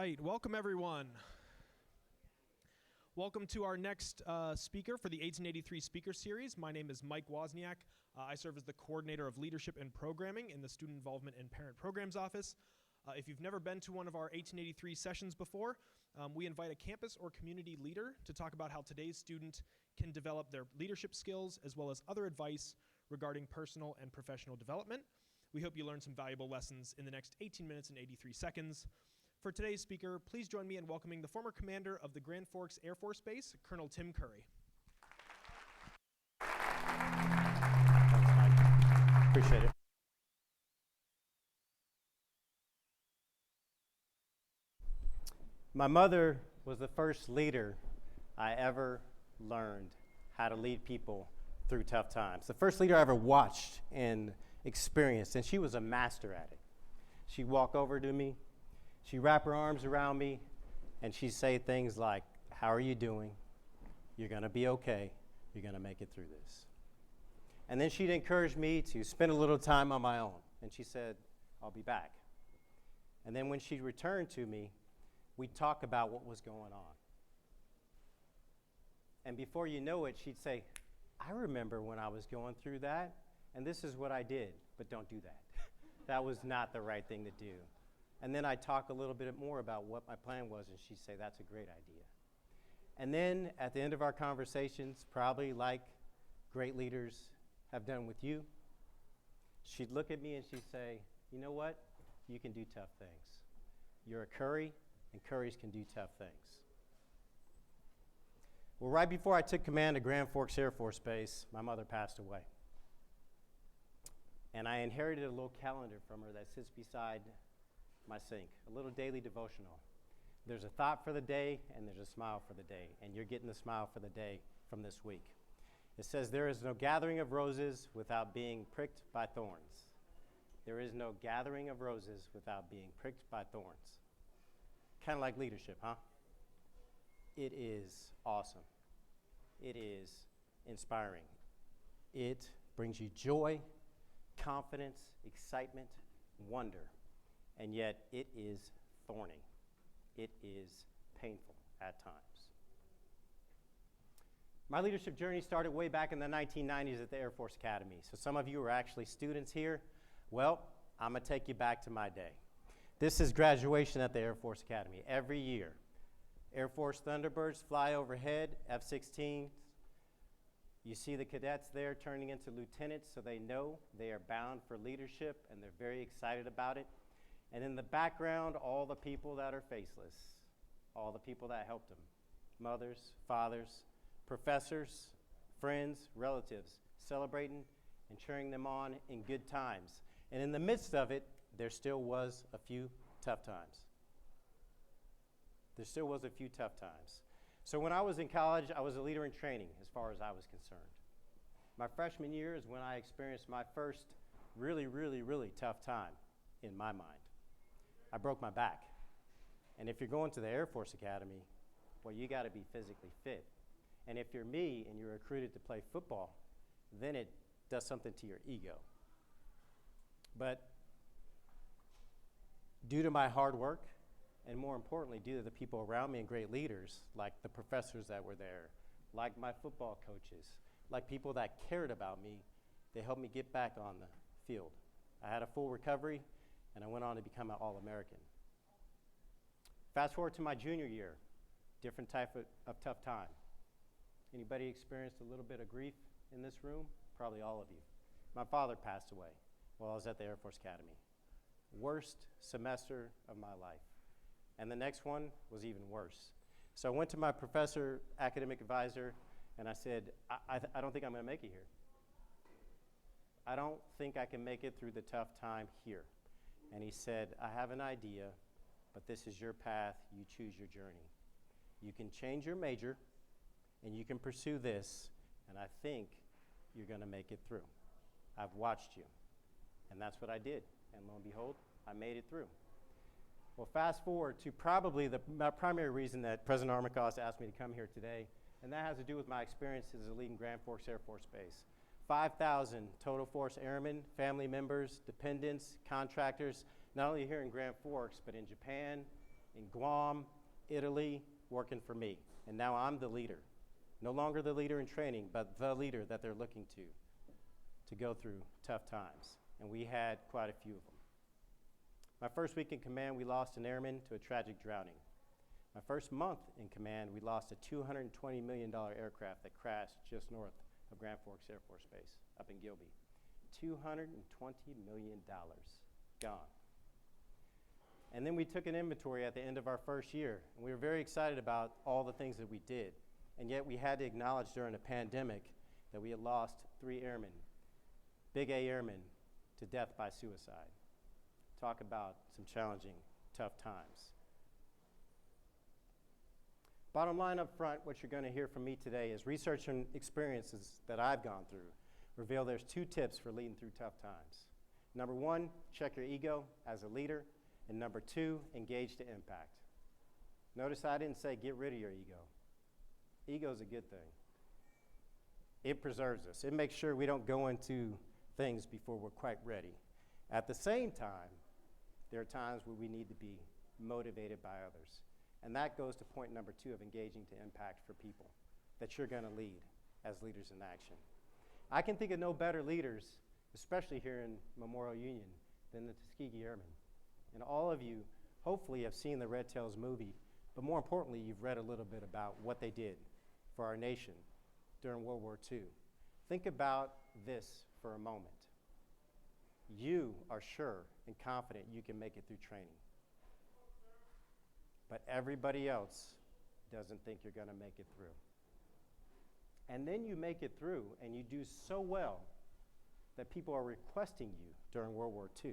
right, welcome everyone. Welcome to our next speaker for the 1883 Speaker Series. My name is Mike Wozniak. I serve as the Coordinator of Leadership and Programming in the Student Involvement and Parent Programs Office. If you've never been to one of our 1883 sessions before, we invite a campus or community leader to talk about how today's student can develop their leadership skills as well as other advice regarding personal and professional development. We hope you learn some valuable lessons in the next 18 minutes and 83 seconds. For today's speaker, please join me in welcoming the former commander of the Grand Forks Air Force Base, Colonel Tim Curry. Thanks, Mike. Appreciate it. My mother was the first leader I ever learned how to lead people through tough times. The first leader I ever watched and experienced, and she was a master at it. She'd walk over to me, she'd wrap her arms around me, and she'd say things like, "How are you doing? You're going to be okay. You're going to make it through this." And then she'd encourage me to spend a little time on my own. And she said, "I'll be back." And then when she'd return to me, we'd talk about what was going on. And before you know it, she'd say, "I remember when I was going through that, and this is what I did, but don't do that." That was not the right thing to do. And then I'd talk a little bit more about what my plan was, and she'd say, "That's a great idea." And then at the end of our conversations, probably like great leaders have done with you, she'd look at me and she'd say, "You know what? You can do tough things. You're a Curry, and Currys can do tough things." Well, right before I took command of Grand Forks Air Force Base, my mother passed away. And I inherited a little calendar from her that sits beside my sink, a little daily devotional. There's a thought for the day, and there's a smile for the day, and you're getting the smile for the day from this week. It says, "There is no gathering of roses without being pricked by thorns." There is no gathering of roses without being pricked by thorns. Kind of like leadership, huh? It is awesome. It is inspiring. It brings you joy, confidence, excitement, wonder. And yet it is thorny. It is painful at times. My leadership journey started way back in the 1990s at the Air Force Academy. So some of you are actually students here. Well, I'm going to take you back to my day. This is graduation at the Air Force Academy every year. Air Force Thunderbirds fly overhead, F-16s. You see the cadets there turning into lieutenants, so they know they are bound for leadership, and they're very excited about it. And in the background, all the people that are faceless, all the people that helped them, mothers, fathers, professors, friends, relatives, celebrating and cheering them on in good times. And in the midst of it, there still was a few tough times. There still was a few tough times. So when I was in college, I was a leader in training as far as I was concerned. My freshman year is when I experienced my first really tough time in my mind. I broke my back. And if you're going to the Air Force Academy, well, you got to be physically fit. And if you're me and you're recruited to play football, then it does something to your ego. But due to my hard work, and more importantly, due to the people around me and great leaders, like the professors that were there, like my football coaches, like people that cared about me, they helped me get back on the field. I had a full recovery, and I went on to become an All-American. Fast forward to my junior year, different type of tough time. Anybody experienced a little bit of grief in this room? Probably all of you. My father passed away while I was at the Air Force Academy. Worst semester of my life. And the next one was even worse. So I went to my professor, academic advisor, and I said, I don't think I'm going to make it here. I don't think I can make it through the tough time here. And he said, "I have an idea, but this is your path. You choose your journey. You can change your major, and you can pursue this, and I think you're going to make it through. I've watched you." And that's what I did. And lo and behold, I made it through. Well, fast forward to probably my primary reason that President Armacost asked me to come here today, and that has to do with my experiences as a lead in Grand Forks Air Force Base. 5,000 total force airmen, family members, dependents, contractors, not only here in Grand Forks, but in Japan, in Guam, Italy, working for me. And now I'm the leader. No longer the leader in training, but the leader that they're looking to go through tough times. And we had quite a few of them. My first week in command, we lost an airman to a tragic drowning. My first month in command, we lost a $220 million aircraft that crashed just north of Grand Forks Air Force Base up in Gilby. $220 million gone. And then we took an inventory at the end of our first year, and we were very excited about all the things that we did. And yet we had to acknowledge during the pandemic that we had lost 3 airmen, big A airmen, to death by suicide. Talk about some challenging, tough times. Bottom line up front, what you're going to hear from me today is research and experiences that I've gone through reveal there's 2 tips for leading through tough times. Number 1, check your ego as a leader. And number 2, engage to impact. Notice I didn't say get rid of your ego. Ego is a good thing. It preserves us. It makes sure we don't go into things before we're quite ready. At the same time, there are times where we need to be motivated by others. And that goes to point number 2 of engaging to impact for people that you're going to lead as leaders in action. I can think of no better leaders, especially here in Memorial Union, than the Tuskegee Airmen. And all of you hopefully have seen the Red Tails movie, but more importantly, you've read a little bit about what they did for our nation during World War II. Think about this for a moment. You are sure and confident you can make it through training. But everybody else doesn't think you're going to make it through. And then you make it through, and you do so well that people are requesting you during World War II.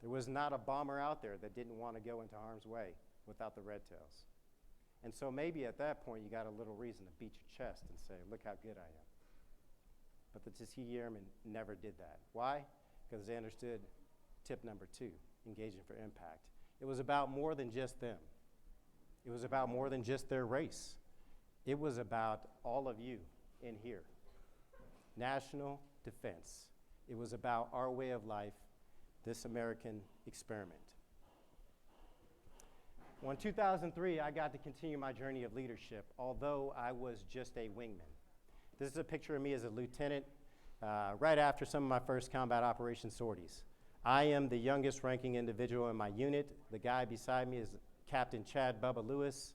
There was not a bomber out there that didn't want to go into harm's way without the Red Tails. And so maybe at that point you got a little reason to beat your chest and say, look how good I am. But the Tuskegee Airmen never did that. Why? Because they understood tip number 2, engaging for impact. It was about more than just them. It was about more than just their race. It was about all of you in here. National defense. It was about our way of life, this American experiment. Well, in 2003, I got to continue my journey of leadership, although I was just a wingman. This is a picture of me as a lieutenant right after some of my first combat operations sorties. I am the youngest ranking individual in my unit. The guy beside me is Captain Chad Bubba Lewis.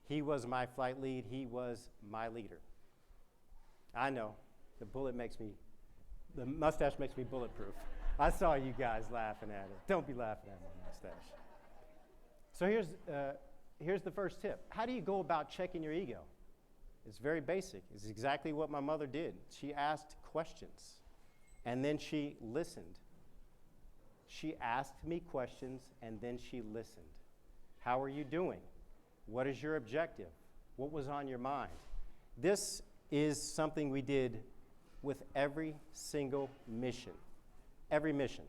He was my flight lead. He was my leader. I know, the mustache makes me bulletproof. I saw you guys laughing at it. Don't be laughing at my mustache. So here's the first tip. How do you go about checking your ego? It's very basic. It's exactly what my mother did. She asked questions, and then she listened. She asked me questions, and then she listened. How are you doing? What is your objective? What was on your mind? This is something we did with every single mission. Every mission.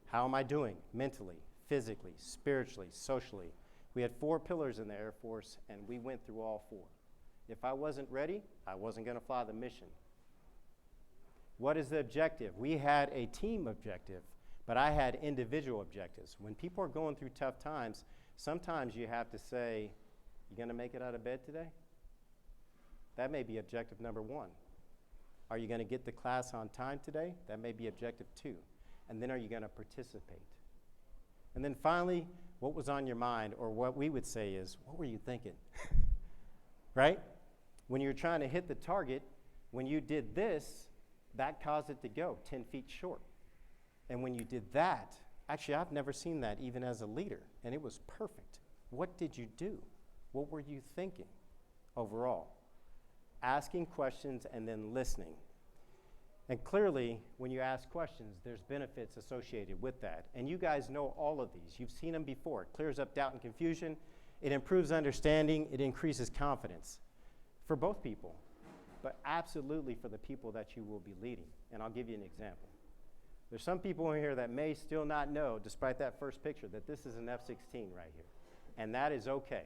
How am I doing mentally, physically, spiritually, socially? We had 4 pillars in the Air Force, and we went through all 4. If I wasn't ready, I wasn't going to fly the mission. What is the objective? We had a team objective, but I had individual objectives. When people are going through tough times, sometimes you have to say, you going to make it out of bed today? That may be objective number 1. Are you going to get to class on time today? That may be objective 2. And then are you going to participate? And then finally, what was on your mind, or what we would say is, what were you thinking? Right? When you're trying to hit the target, when you did this, that caused it to go 10 feet short. And when you did that, actually I've never seen that even as a leader, and it was perfect. What did you do? What were you thinking overall? Asking questions and then listening. And clearly, when you ask questions, there's benefits associated with that. And you guys know all of these. You've seen them before. It clears up doubt and confusion. It improves understanding. It increases confidence for both people, but absolutely for the people that you will be leading. And I'll give you an example. There's some people in here that may still not know, despite that first picture, that this is an F-16 right here. And that is okay.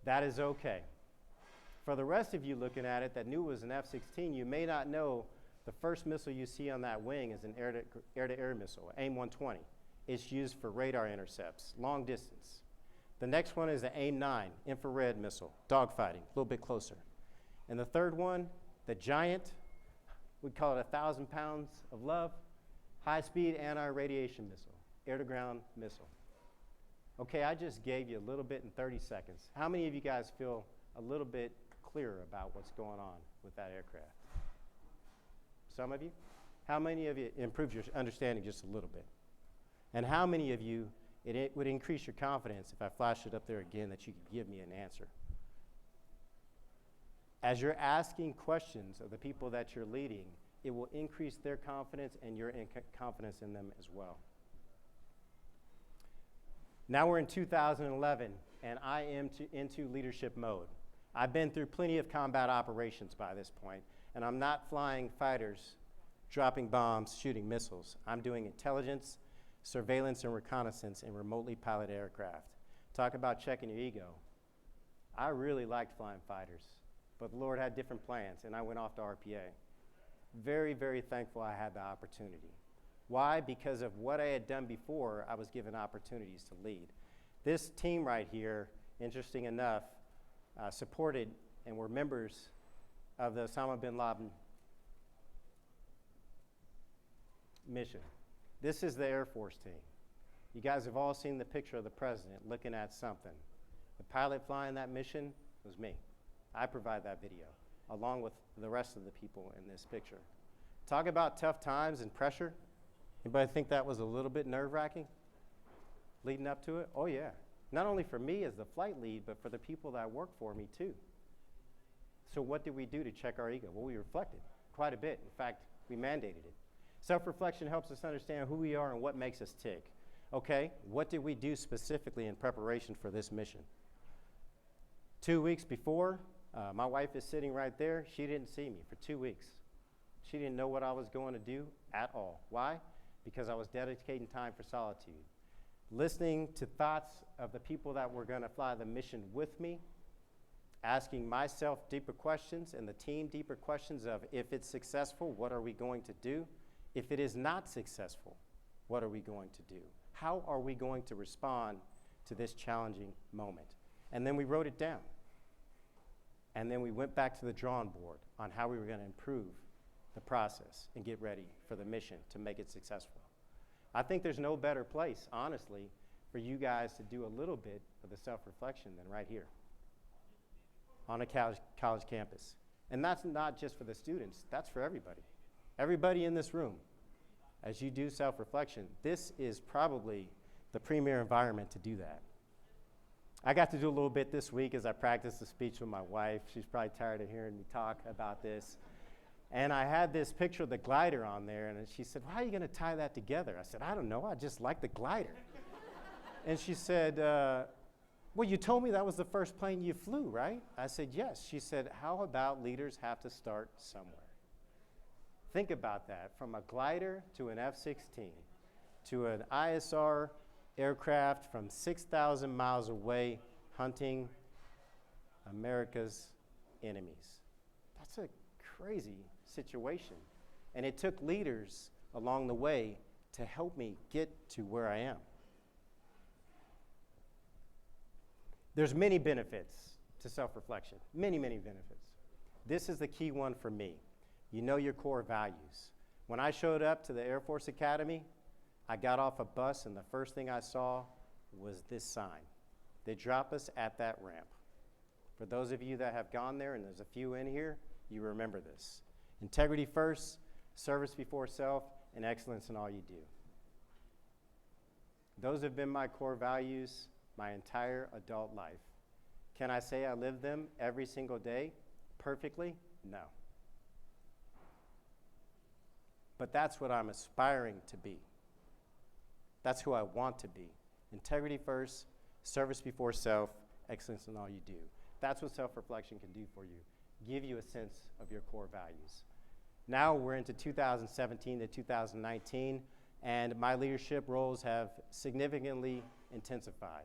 That is okay. For the rest of you looking at it that knew it was an F-16, you may not know the first missile you see on that wing is an air-to-air missile, AIM-120. It's used for radar intercepts, long distance. The next one is the AIM-9 infrared missile, dogfighting, a little bit closer. And the third one, the giant, we call it 1,000 pounds of love, high-speed anti-radiation missile, air-to-ground missile. Okay, I just gave you a little bit in 30 seconds. How many of you guys feel a little bit clearer about what's going on with that aircraft? Some of you? How many of you improved your understanding just a little bit? And how many of you, it would increase your confidence if I flashed it up there again that you could give me an answer? As you're asking questions of the people that you're leading, it will increase their confidence and your confidence in them as well. Now we're in 2011, and I am into leadership mode. I've been through plenty of combat operations by this point, and I'm not flying fighters, dropping bombs, shooting missiles. I'm doing intelligence, surveillance, and reconnaissance in remotely piloted aircraft. Talk about checking your ego. I really liked flying fighters, but the Lord had different plans, and I went off to RPA. Very, very thankful I had the opportunity. Why? Because of what I had done before, I was given opportunities to lead. This team right here, interesting enough, supported and were members of the Osama bin Laden mission. This is the Air Force team. You guys have all seen the picture of the president looking at something. The pilot flying that mission was me. I provide that video, along with the rest of the people in this picture. Talk about tough times and pressure. Anybody think that was a little bit nerve-wracking leading up to it? Oh, yeah. Not only for me as the flight lead, but for the people that work for me, too. So what did we do to check our ego? Well, we reflected quite a bit. In fact, we mandated it. Self-reflection helps us understand who we are and what makes us tick. Okay, what did we do specifically in preparation for this mission? 2 weeks before, my wife is sitting right there. She didn't see me for 2 weeks. She didn't know what I was going to do at all. Why? Because I was dedicating time for solitude. Listening to thoughts of the people that were going to fly the mission with me, asking myself deeper questions and the team deeper questions of if it's successful, what are we going to do? If it is not successful, what are we going to do? How are we going to respond to this challenging moment? And then we wrote it down. And then we went back to the drawing board on how we were going to improve the process and get ready for the mission to make it successful. I think there's no better place, honestly, for you guys to do a little bit of the self-reflection than right here on a college campus. And that's not just for the students, that's for everybody. Everybody in this room, as you do self-reflection, this is probably the premier environment to do that. I got to do a little bit this week as I practiced the speech with my wife. She's probably tired of hearing me talk about this. And I had this picture of the glider on there, and she said, well, how are you going to tie that together? I said, I don't know, I just like the glider. And she said, well, you told me that was the first plane you flew, right? I said, yes. She said, how about leaders have to start somewhere? Think about that, from a glider to an F-16, to an ISR aircraft from 6,000 miles away hunting America's enemies. That's a crazy situation. And it took leaders along the way to help me get to where I am. There's many benefits to self-reflection, many, many benefits. This is the key one for me. You know your core values. When I showed up to the Air Force Academy, I got off a bus and the first thing I saw was this sign. They drop us at that ramp. For those of you that have gone there, and there's a few in here, you remember this. Integrity first, service before self, and excellence in all you do. Those have been my core values my entire adult life. Can I say I live them every single day perfectly? No. But that's what I'm aspiring to be. That's who I want to be. Integrity first, service before self, excellence in all you do. That's what self-reflection can do for you. Give you a sense of your core values. Now we're into 2017 to 2019, and my leadership roles have significantly intensified.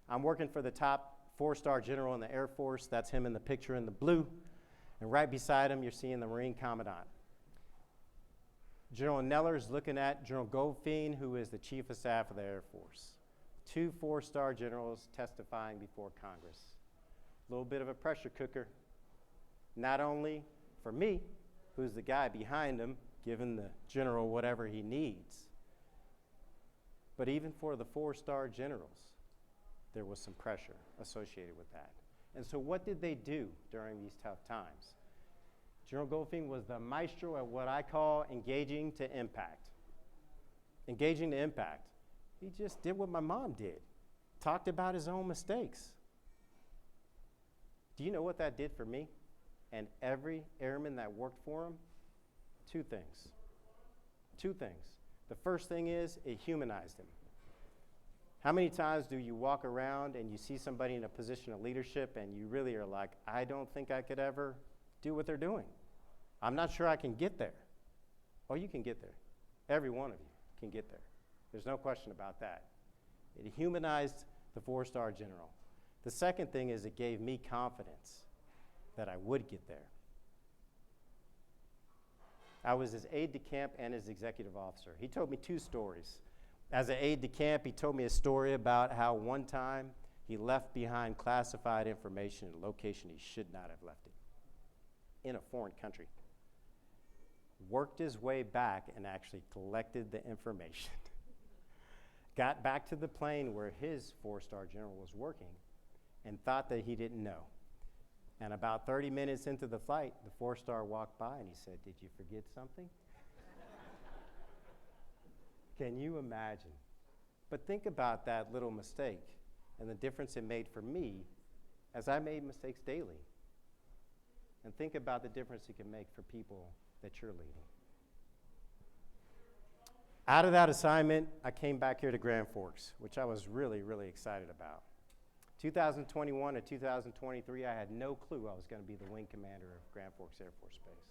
I'm working for the top 4-star general in the Air Force. That's him in the picture in the blue. And right beside him, you're seeing the Marine Commandant. General Neller's looking at General Goldfein, who is the Chief of Staff of the Air Force. 2 4-star generals testifying before Congress. A little bit of a pressure cooker, not only for me, who's the guy behind him, giving the general whatever he needs, but even for the 4-star generals, there was some pressure associated with that. And so what did they do during these tough times? General Goldfein was the maestro at what I call engaging to impact. Engaging to impact. He just did what my mom did, talked about his own mistakes. Do you know what that did for me and every airman that worked for him? 2 things. 2 things. The first thing is it humanized him. How many times do you walk around and you see somebody in a position of leadership and you really are like, I don't think I could ever do what they're doing. I'm not sure I can get there. Oh, you can get there. Every one of you can get there. There's no question about that. It humanized the 4-star general. The second thing is it gave me confidence that I would get there. I was his aide-de-camp and his executive officer. He told me 2 stories. As an aide-de-camp, he told me a story about how one time he left behind classified information in a location he should not have left it, in a foreign country. Worked his way back and actually collected the information. Got back to the plane where his 4-star general was working and thought that he didn't know. And about 30 minutes into the flight, the 4-star walked by and he said, "Did you forget something?" Can you imagine? But think about that little mistake and the difference it made for me as I made mistakes daily. And think about the difference it can make for people that you're leading. Out of that assignment, I came back here to Grand Forks, which I was really, really excited about. 2021 to 2023, I had no clue I was going to be the wing commander of Grand Forks Air Force Base,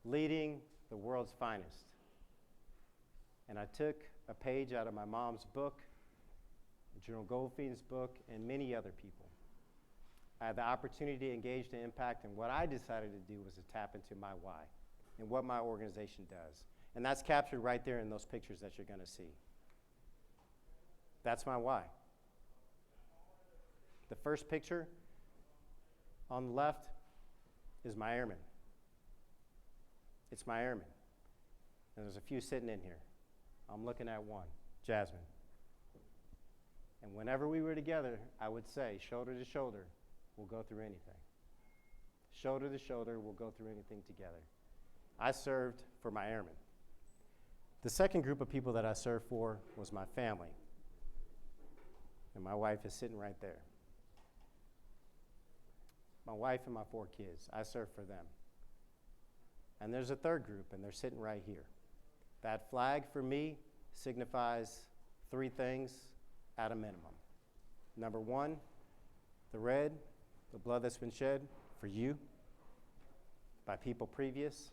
leading the world's finest. And I took a page out of my mom's book, General Goldfein's book, and many other people. I had the opportunity to engage to impact, and what I decided to do was to tap into my why and what my organization does. And that's captured right there in those pictures that you're going to see. That's my why. The first picture on the left is my airman. It's my airman. And there's a few sitting in here. I'm looking at one, Jasmine. And whenever we were together, I would say, shoulder to shoulder, we'll go through anything. Shoulder to shoulder, we'll go through anything together. I served for my airmen. The second group of people that I served for was my family. And my wife is sitting right there. My wife and my 4 kids, I served for them. And there's a third group, and they're sitting right here. That flag for me signifies 3 things at a minimum. Number 1, the red, the blood that's been shed for you by people previous,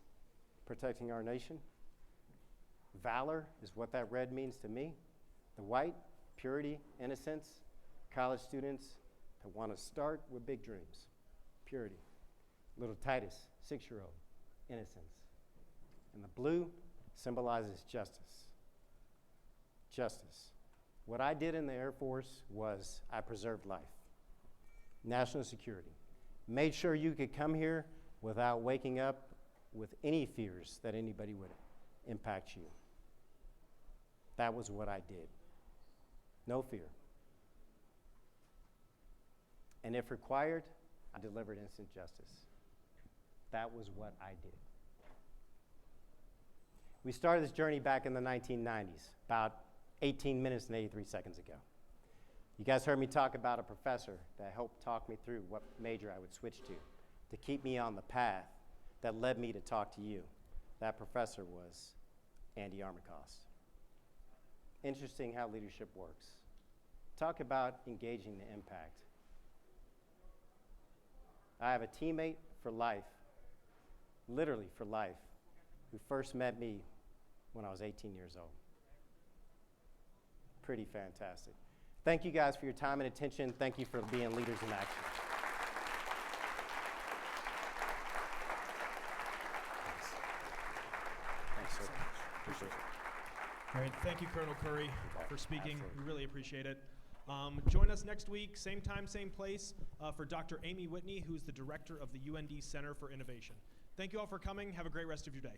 protecting our nation. Valor is what that red means to me. The white, purity, innocence, college students that want to start with big dreams. Purity. Little Titus, 6-year-old, innocence. And the blue symbolizes justice. Justice. What I did in the Air Force was I preserved life. National security. Made sure you could come here without waking up with any fears that anybody would impact you. That was what I did. No fear. And if required, I delivered instant justice. That was what I did. We started this journey back in the 1990s, about 18 minutes and 83 seconds ago. You guys heard me talk about a professor that helped talk me through what major I would switch to keep me on the path that led me to talk to you. That professor was Andy Armacost. Interesting how leadership works. Talk about engaging the impact. I have a teammate for life, literally for life, who first met me when I was 18 years old. Pretty fantastic. Thank you guys for your time and attention. Thank you for being leaders in action. Thanks, sir. Great. Thank you, Colonel Curry, for speaking. Absolutely. We really appreciate it. Join us next week, same time, same place, for Dr. Amy Whitney, who's the director of the UND Center for Innovation. Thank you all for coming. Have a great rest of your day.